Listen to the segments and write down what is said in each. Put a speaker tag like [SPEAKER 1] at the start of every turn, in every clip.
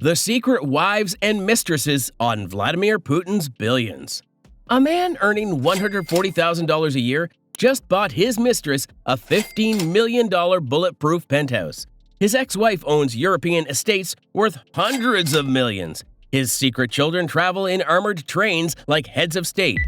[SPEAKER 1] The secret wives and mistresses on Vladimir Putin's billions. A man earning $140,000 a year just bought his mistress a $15 million bulletproof penthouse. His ex-wife owns European estates worth hundreds of millions. His secret children travel in armored trains like heads of state.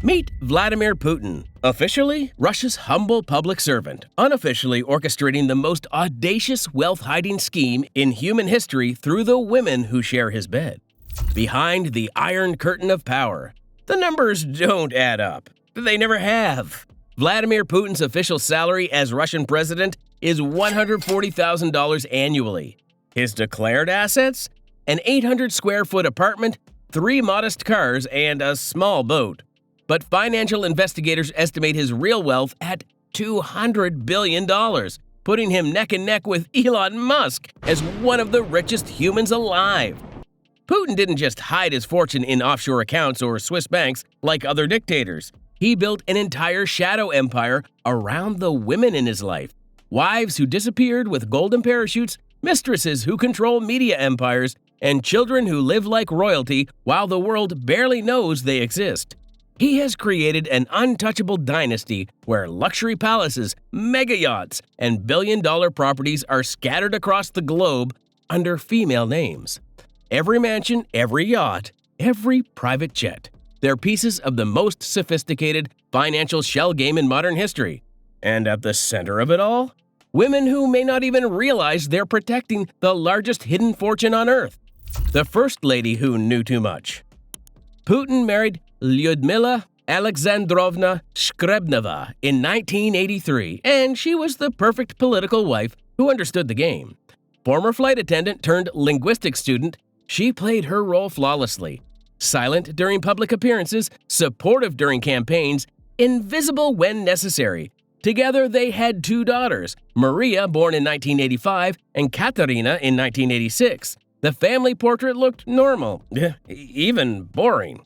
[SPEAKER 1] Meet Vladimir Putin, officially Russia's humble public servant, unofficially orchestrating the most audacious wealth-hiding scheme in human history through the women who share his bed. Behind the Iron Curtain of power, the numbers don't add up. They never have. Vladimir Putin's official salary as Russian president is $140,000 annually. His declared assets? An 800-square-foot apartment, 3 modest cars, and a small boat. But financial investigators estimate his real wealth at $200 billion, putting him neck and neck with Elon Musk as one of the richest humans alive. Putin didn't just hide his fortune in offshore accounts or Swiss banks like other dictators. He built an entire shadow empire around the women in his life. Wives who disappeared with golden parachutes, mistresses who control media empires, and children who live like royalty while the world barely knows they exist. He has created an untouchable dynasty where luxury palaces, mega yachts, and billion-dollar properties are scattered across the globe under female names. Every mansion, every yacht, every private jet. They're pieces of the most sophisticated financial shell game in modern history. And at the center of it all, women who may not even realize they're protecting the largest hidden fortune on Earth. The first lady who knew too much. Putin married Lyudmila Alexandrovna Shkrebneva in 1983, and she was the perfect political wife who understood the game. Former flight attendant turned linguistics student, she played her role flawlessly. Silent during public appearances, supportive during campaigns, invisible when necessary. Together they had 2 daughters, Maria, born in 1985, and Katerina in 1986. The family portrait looked normal, even boring.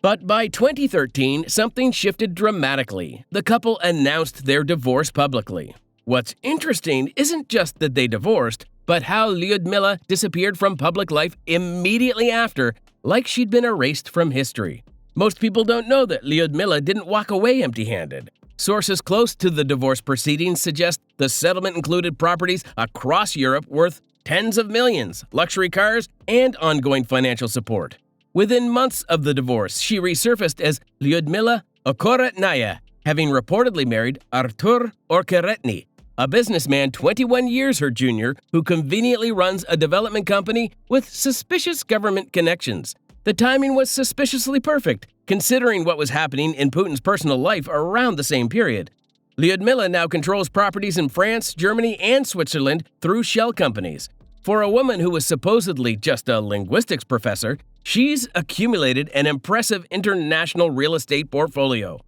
[SPEAKER 1] But by 2013, something shifted dramatically. The couple announced their divorce publicly. What's interesting isn't just that they divorced, but how Lyudmila disappeared from public life immediately after, like she'd been erased from history. Most people don't know that Lyudmila didn't walk away empty-handed. Sources close to the divorce proceedings suggest the settlement included properties across Europe worth tens of millions, luxury cars, and ongoing financial support. Within months of the divorce, she resurfaced as Lyudmila Okoretnaya, having reportedly married Artur Orcheretny, a businessman 21 years her junior who conveniently runs a development company with suspicious government connections. The timing was suspiciously perfect, considering what was happening in Putin's personal life around the same period. Lyudmila now controls properties in France, Germany, and Switzerland through shell companies. For a woman who was supposedly just a linguistics professor, she's accumulated an impressive international real estate portfolio.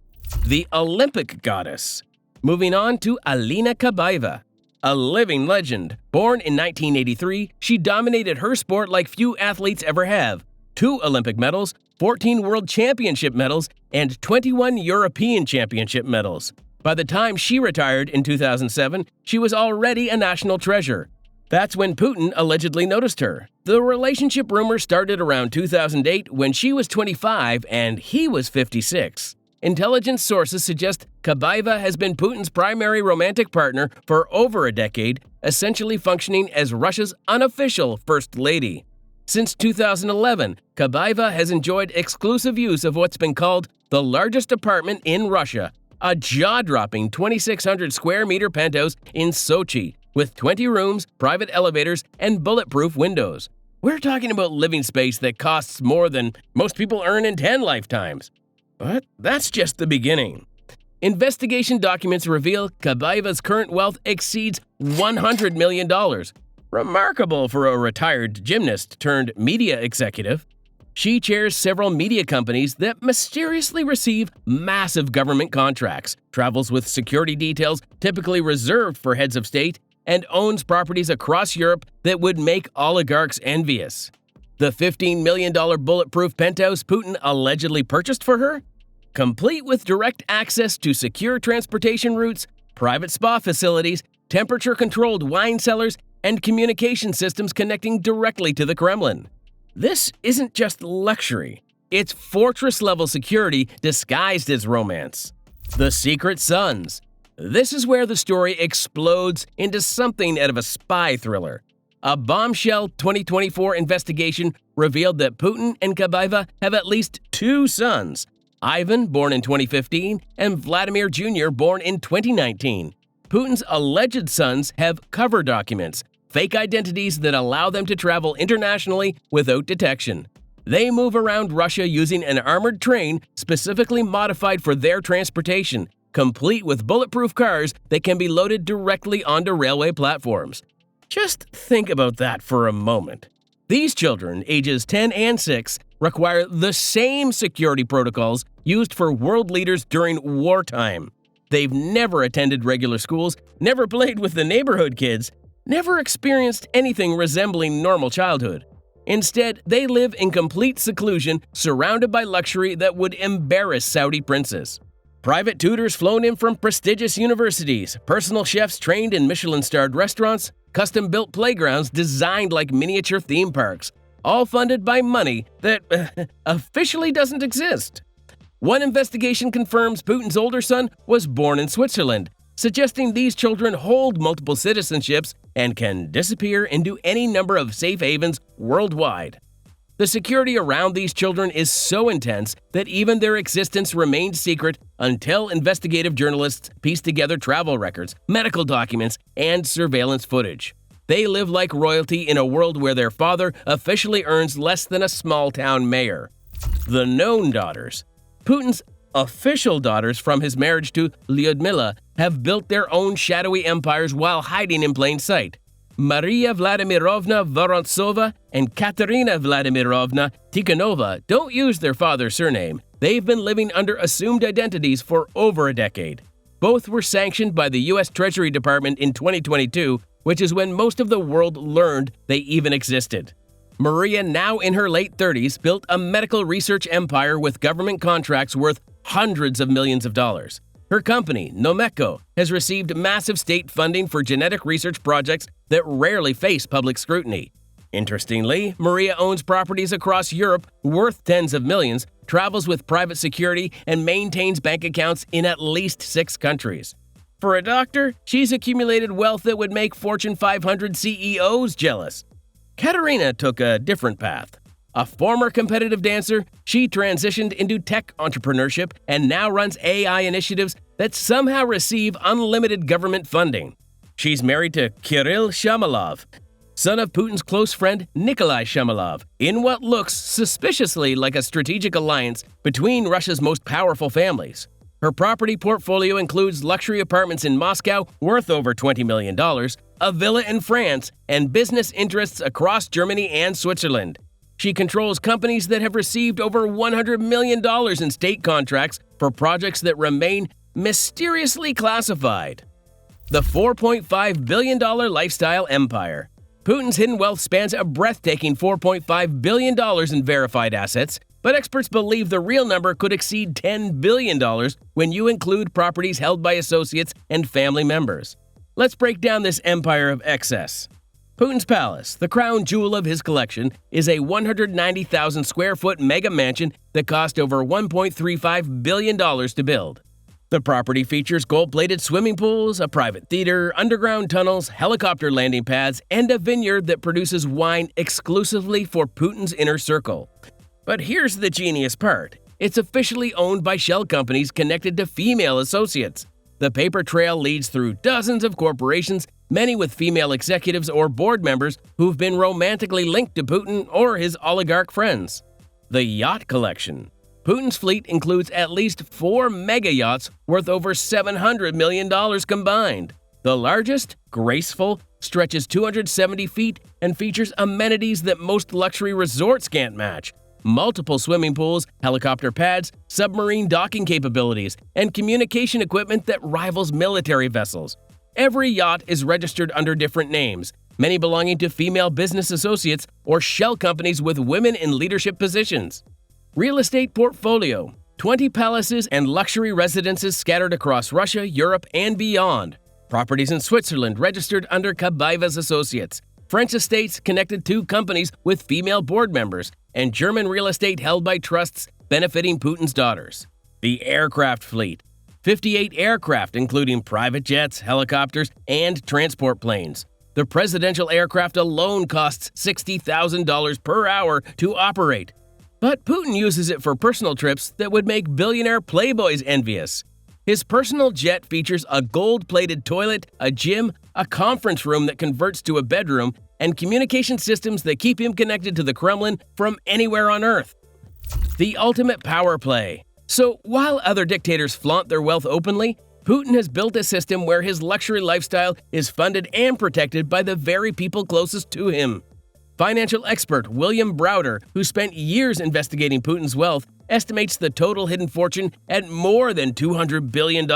[SPEAKER 1] The Olympic goddess. Moving on to Alina Kabaeva, a living legend. Born in 1983, she dominated her sport like few athletes ever have. 2 Olympic medals, 14 World Championship medals, and 21 European Championship medals. By the time she retired in 2007, she was already a national treasure. That's when Putin allegedly noticed her. The relationship rumor started around 2008 when she was 25 and he was 56. Intelligence sources suggest Kabaeva has been Putin's primary romantic partner for over a decade, essentially functioning as Russia's unofficial first lady. Since 2011, Kabaeva has enjoyed exclusive use of what's been called the largest apartment in Russia, a jaw-dropping 2,600 square meter penthouse in Sochi, with 20 rooms, private elevators, and bulletproof windows. We're talking about living space that costs more than most people earn in 10 lifetimes. But that's just the beginning. Investigation documents reveal Kabaeva's current wealth exceeds $100 million. Remarkable for a retired gymnast turned media executive. She chairs several media companies that mysteriously receive massive government contracts, travels with security details typically reserved for heads of state, and owns properties across Europe that would make oligarchs envious. The $15 million bulletproof penthouse Putin allegedly purchased for her? Complete with direct access to secure transportation routes, private spa facilities, temperature-controlled wine cellars, and communication systems connecting directly to the Kremlin. This isn't just luxury. It's fortress-level security disguised as romance. The Secret Sons. This is where the story explodes into something out of a spy thriller. A bombshell 2024 investigation revealed that Putin and Kabayeva have at least 2 sons, Ivan, born in 2015, and Vladimir Jr., born in 2019. Putin's alleged sons have cover documents, fake identities that allow them to travel internationally without detection. They move around Russia using an armored train specifically modified for their transportation, complete with bulletproof cars that can be loaded directly onto railway platforms. Just think about that for a moment. These children, ages 10 and 6, require the same security protocols used for world leaders during wartime. They've never attended regular schools, never played with the neighborhood kids, never experienced anything resembling normal childhood. Instead, they live in complete seclusion, surrounded by luxury that would embarrass Saudi princes. Private tutors flown in from prestigious universities, personal chefs trained in Michelin-starred restaurants, custom-built playgrounds designed like miniature theme parks, all funded by money that officially doesn't exist. One investigation confirms Putin's older son was born in Switzerland, suggesting these children hold multiple citizenships and can disappear into any number of safe havens worldwide. The security around these children is so intense that even their existence remained secret until investigative journalists pieced together travel records, medical documents, and surveillance footage. They live like royalty in a world where their father officially earns less than a small-town mayor. The known daughters. Putin's official daughters from his marriage to Lyudmila have built their own shadowy empires while hiding in plain sight. Maria Vladimirovna Vorontsova and Katerina Vladimirovna Tikhanova don't use their father's surname. They've been living under assumed identities for over a decade. Both were sanctioned by the U.S. Treasury Department in 2022, which is when most of the world learned they even existed. Maria, now in her late 30s, built a medical research empire with government contracts worth hundreds of millions of dollars. Her company, Nomeco, has received massive state funding for genetic research projects that rarely face public scrutiny. Interestingly, Maria owns properties across Europe worth tens of millions, travels with private security, and maintains bank accounts in at least 6 countries. For a doctor, she's accumulated wealth that would make Fortune 500 CEOs jealous. Katerina took a different path. A former competitive dancer, she transitioned into tech entrepreneurship and now runs AI initiatives that somehow receive unlimited government funding. She's married to Kirill Shamalov, son of Putin's close friend Nikolai Shamalov, in what looks suspiciously like a strategic alliance between Russia's most powerful families. Her property portfolio includes luxury apartments in Moscow worth over $20 million, a villa in France, and business interests across Germany and Switzerland. She controls companies that have received over $100 million in state contracts for projects that remain mysteriously classified. The $4.5 billion lifestyle empire. Putin's hidden wealth spans a breathtaking $4.5 billion in verified assets, but experts believe the real number could exceed $10 billion when you include properties held by associates and family members. Let's break down this empire of excess. Putin's palace, the crown jewel of his collection, is a 190,000 square foot mega mansion that cost over $1.35 billion to build. The property features gold-plated swimming pools, a private theater, underground tunnels, helicopter landing pads, and a vineyard that produces wine exclusively for Putin's inner circle. But here's the genius part. It's officially owned by shell companies connected to female associates. The paper trail leads through dozens of corporations, many with female executives or board members who've been romantically linked to Putin or his oligarch friends. The yacht collection. Putin's fleet includes at least 4 mega yachts worth over $700 million combined. The largest, graceful, stretches 270 feet and features amenities that most luxury resorts can't match. Multiple swimming pools, helicopter pads, submarine docking capabilities, and communication equipment that rivals military vessels. Every yacht is registered under different names, many belonging to female business associates or shell companies with women in leadership positions. Real estate portfolio. 20 palaces and luxury residences scattered across Russia, Europe, and beyond. Properties in Switzerland registered under Kabaiva's associates. French estates connected to companies with female board members, and German real estate held by trusts benefiting Putin's daughters. The aircraft fleet. 58 aircraft, including private jets, helicopters, and transport planes. The presidential aircraft alone costs $60,000 per hour to operate. But Putin uses it for personal trips that would make billionaire playboys envious. His personal jet features a gold-plated toilet, a gym, a conference room that converts to a bedroom, and communication systems that keep him connected to the Kremlin from anywhere on Earth. The ultimate power play. So while other dictators flaunt their wealth openly, Putin has built a system where his luxury lifestyle is funded and protected by the very people closest to him. Financial expert William Browder, who spent years investigating Putin's wealth, estimates the total hidden fortune at more than $200 billion.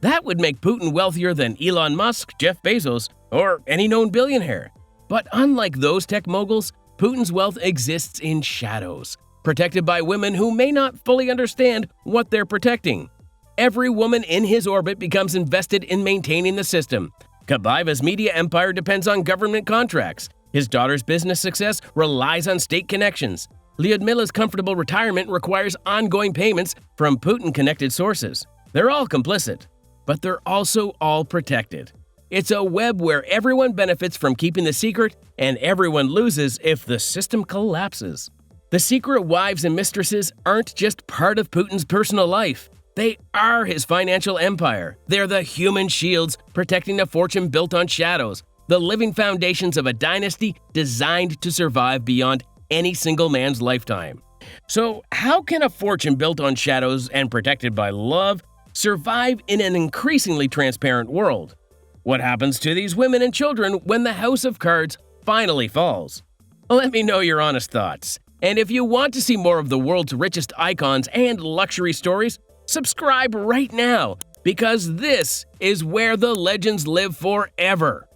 [SPEAKER 1] That would make Putin wealthier than Elon Musk, Jeff Bezos, or any known billionaire. But unlike those tech moguls, Putin's wealth exists in shadows, protected by women who may not fully understand what they're protecting. Every woman in his orbit becomes invested in maintaining the system. Kabaiva's media empire depends on government contracts. His daughter's business success relies on state connections. Lyudmila's comfortable retirement requires ongoing payments from Putin-connected sources. They're all complicit, but they're also all protected. It's a web where everyone benefits from keeping the secret, and everyone loses if the system collapses. The secret wives and mistresses aren't just part of Putin's personal life. They are his financial empire. They're the human shields protecting a fortune built on shadows, the living foundations of a dynasty designed to survive beyond any single man's lifetime. So, how can a fortune built on shadows and protected by love survive in an increasingly transparent world? What happens to these women and children when the house of cards finally falls? Let me know your honest thoughts. And if you want to see more of the world's richest icons and luxury stories, subscribe right now, because this is where the legends live forever.